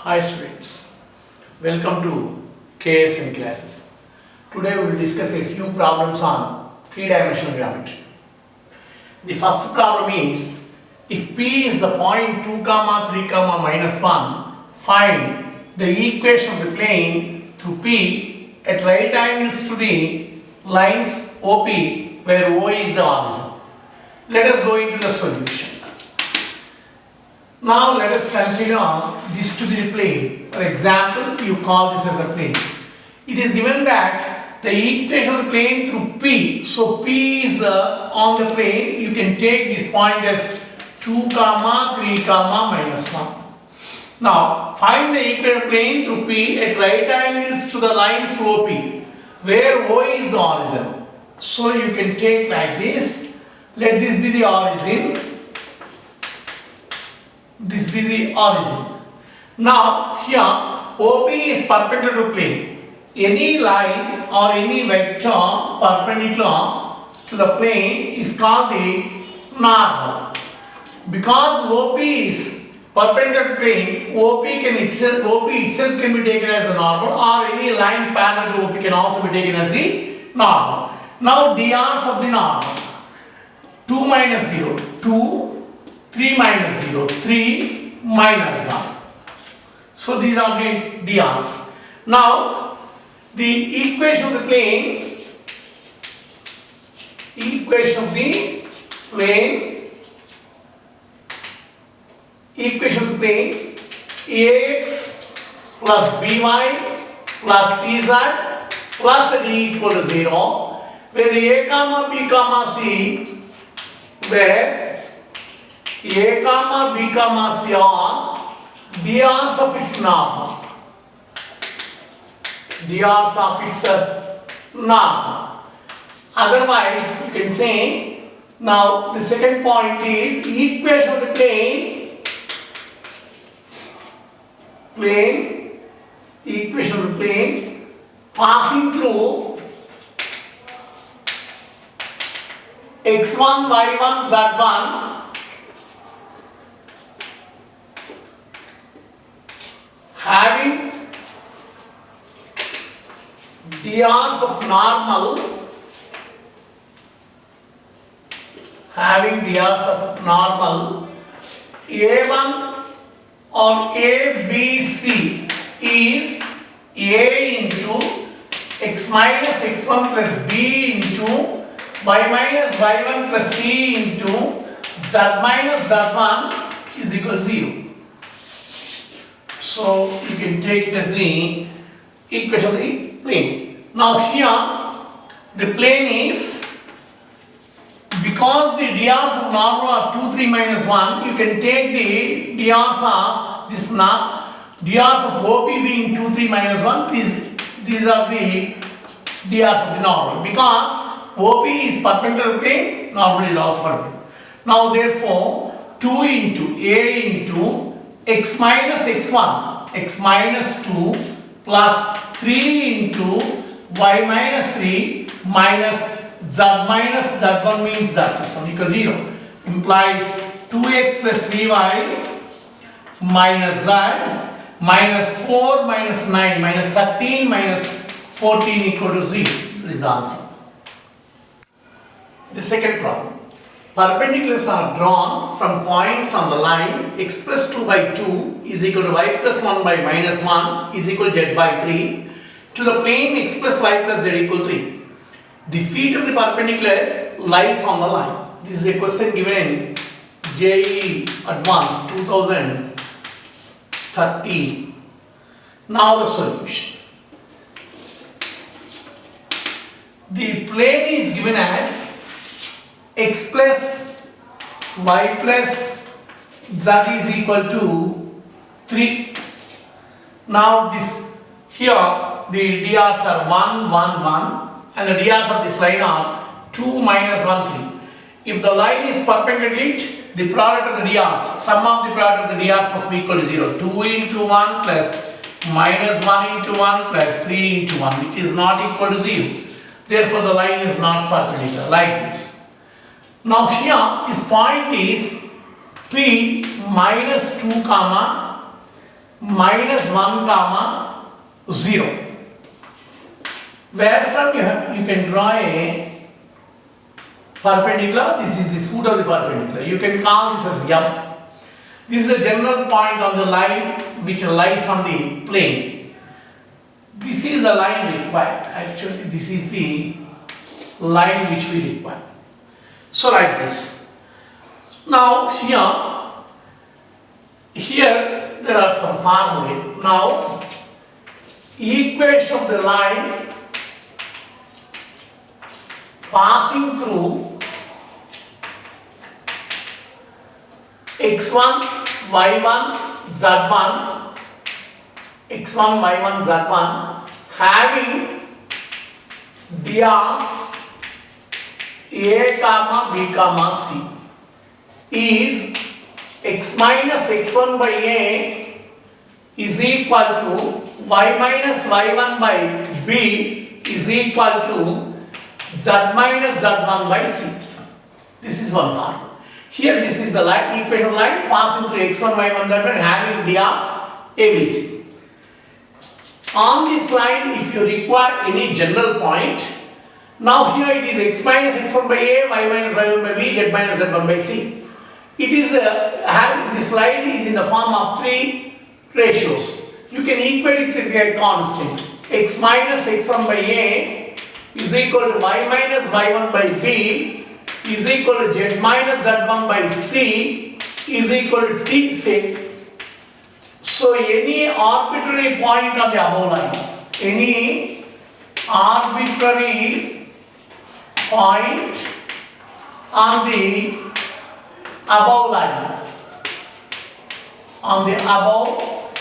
Hi students, welcome to KSN classes. Today we will discuss a few problems on three-dimensional geometry. The first problem is, if P is the point 2, 3, minus 1, find the equation of the plane through P at right angles to the lines OP where O is the origin. Let us go into the solution. Now let us consider this to be the plane. For example, you call this as a plane. It is given that the equation of the plane through P. So P is on the plane. You can take this point as 2, 3, minus 1. Now find the equation of the plane through P at right angles to the lines OP, where O is the origin. So you can take like this. Let this be the origin. This be the origin. Now here OP is perpendicular to plane. Any line or any vector perpendicular to the plane is called the normal. Because OP is perpendicular to plane, OP itself can be taken as the normal, or any line parallel to OP can also be taken as the normal. Now drs of the normal: 2 minus 0, 2. 3 minus 0, 3 minus 1. So these are the drs. Now the equation of the plane, ax plus by plus cz plus d equal to 0, where a comma b comma c, where a comma b comma c are drs of its normal. Drs of its normal. Otherwise, you can say, now the second point is equation of the equation of the plane passing through x1, y1, z1 having drs of normal, a1 or abc is a into x minus x1 plus b into y minus y1 plus c into z minus z1 is equal to 0. So you can take it as the equation of the plane. Now here the plane is, because the drs of normal are 2, 3 minus 1, you can take the drs of this drs of OP being 2, 3 minus 1. These are the drs of the normal. Because OP is perpendicular to plane, normal is also perpendicular. Now therefore 2 into a into x minus x1, x minus 2 plus 3 into y minus 3 minus z minus z1 means z plus 1 equal 0, implies 2x plus 3y minus z minus 4 minus 9 minus 13 minus 14 equal to 0. This is the answer. The second problem. Perpendiculars are drawn from points on the line x plus 2 by 2 is equal to y plus 1 by minus 1 is equal to z by 3 to the plane x plus y plus z equal 3. The feet of the perpendiculars lies on the line. This is a question given in JEE Advanced 2013. Now the solution. The plane is given as x plus y plus z is equal to 3. Now this here the drs are 1, 1, 1 and the drs of this line are 2, minus 1, 3. If the line is perpendicular to it, the product of the drs, sum of the product of the drs must be equal to 0. 2 into 1 plus minus 1 into 1 plus 3 into 1, which is not equal to 0. Therefore the line is not perpendicular, like this. Now here this point is P minus 2 comma minus 1 comma 0. Where from you can draw a perpendicular. This is the foot of the perpendicular. You can call this as M. This is the general point on the line which lies on the plane. This is the line required. Actually, this is the line which we require. So like this. Now here there are some formulae. Now equation of the line passing through x1, y1, z1, x1, y1, z1 having dias a comma b comma c is x minus x1 by a is equal to y minus y1 by b is equal to z minus z1 by c. This is one formula. Here this is the line, equation line passing through x1, y1, z1 having dias ABC. On this line, if you require any general point, now here it is x minus x1 by a, y minus y1 by b, z minus z1 by c. It is having this line is in the form of three ratios. You can equate it with a constant. X minus x1 by a is equal to y minus y1 by b is equal to z minus z1 by c is equal to t say. So any arbitrary point on the above line, any arbitrary point on the above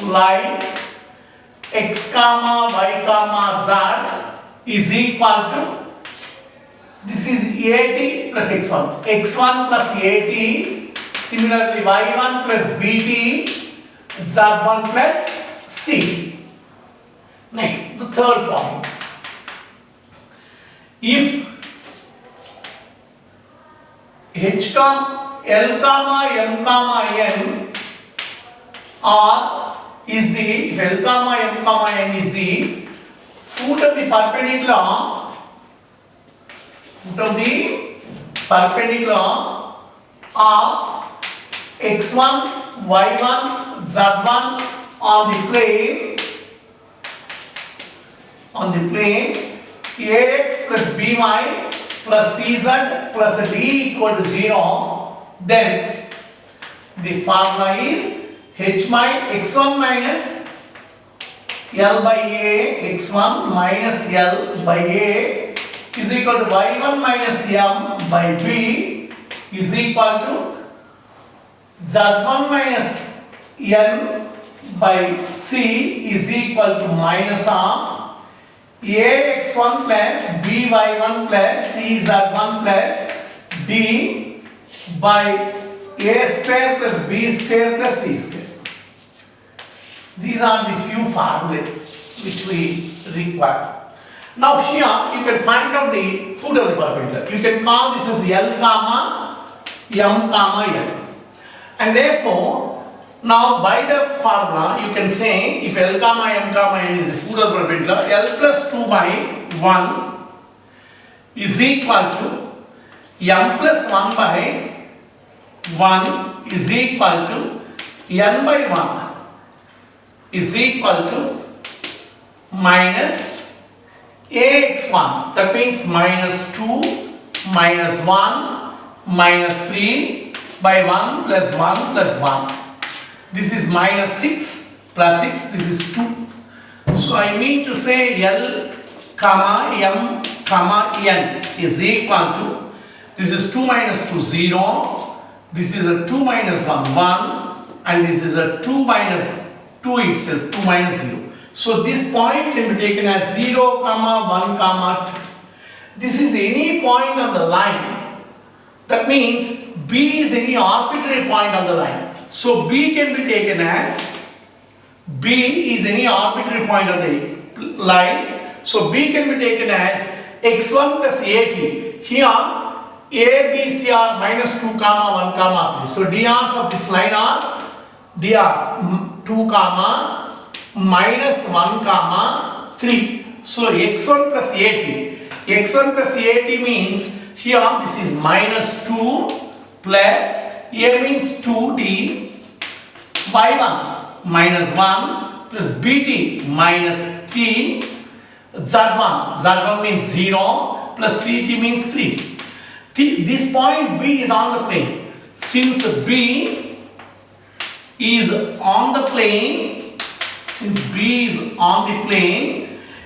line, x comma y comma z is equal to, this is at plus x1, x1 plus at, similarly y1 plus bt, z1 plus c. Next, the third point. If h comma l comma m comma n are is the, if l comma m comma n is the foot of the perpendicular of x1, y1, z1 on the plane ax plus by plus cz plus d equal to 0, then the formula is h minus x1 minus l by a, x1 minus l by a is equal to y1 minus m by b is equal to z1 minus n by c is equal to minus of ax1 plus by1 plus cz1 plus d by a square plus b square plus c square. These are the few formulae which we require. Now here you can find out the foot of the perpendicular. You can call this as L comma M comma N. And therefore, now by the formula you can say if L comma M comma N is the foot of the perpendicular, L plus 2 by 1 is equal to M plus 1 by 1 is equal to N by 1 is equal to minus ax1, that means minus 2 minus 1 minus 3 by 1 plus 1 plus 1. This is minus 6 plus 6, this is 2. So I mean to say L comma M comma N is equal to, this is 2 minus 2 0, this is a 2 minus 1 1, and this is a 2 minus 2 itself, 2 minus 0. So this point can be taken as 0, 1, 2. This is any point on the line. That means B is any arbitrary point on the line. So B can be taken as, B is any arbitrary point on the line. So B can be taken as x1 plus at. Here A, B, C are minus 2, 1, 3. So drs of this line are drs 2 comma minus 1 comma 3. So x1 plus 80. x1 plus 80 means here this is minus 2 plus a means 2t, y1 minus 1 plus bt minus t, z1 means 0 plus ct means 3t. This point B is on the plane. Since B is on the plane,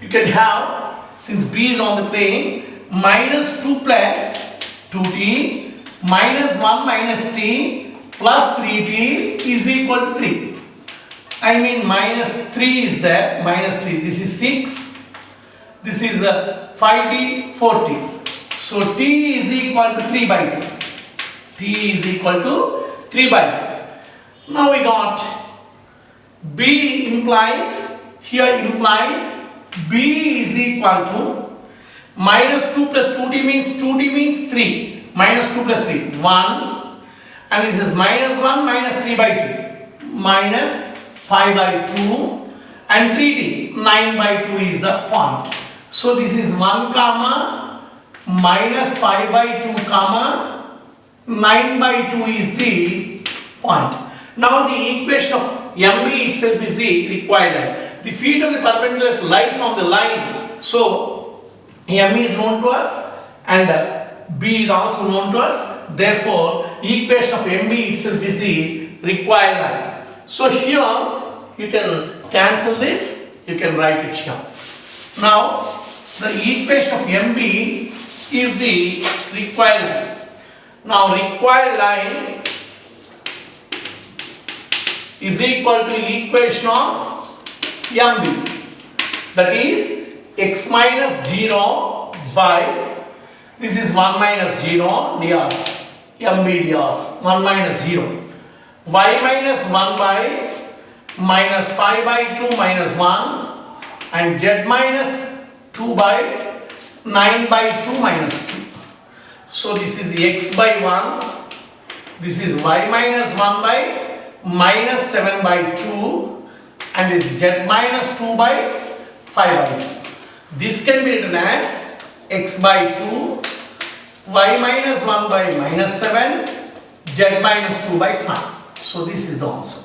you can have, since B is on the plane, minus 2 plus 2t minus 1 minus t plus 3t is equal to 3. I mean minus 3 is there, minus 3. This is 6. This is 5t, 4t. So t is equal to 3 by 2. T is equal to 3 by 2. Now we got B implies, here implies B is equal to minus 2 plus 2t means 3. Minus 2 plus 3, 1. And this is minus 1 minus 3 by 2. Minus 5 by 2. And 3t, 9 by 2 is the point. So this is 1 comma minus 5 by 2 comma 9 by 2 is the point. Now the equation of MB itself is the required line. The feet of the perpendiculars lies on the line. So M is known to us and B is also known to us. Therefore, equation of MB itself is the required line. So here you can cancel this. You can write it here. Now the equation of MB is the required line. Now required line is equal to equation of MB, that is x minus 0 by, this is 1 minus 0 drs, MB drs, 1 minus 0, y minus 1 by minus 5 by 2 minus 1 and z minus 2 by 9 by 2 minus 2. So this is x by 1, this is y minus 1 by minus 7 by 2 and is z minus 2 by 5 by 2. This can be written as x by 2, y minus 1 by minus 7, z minus 2 by 5. So this is the answer.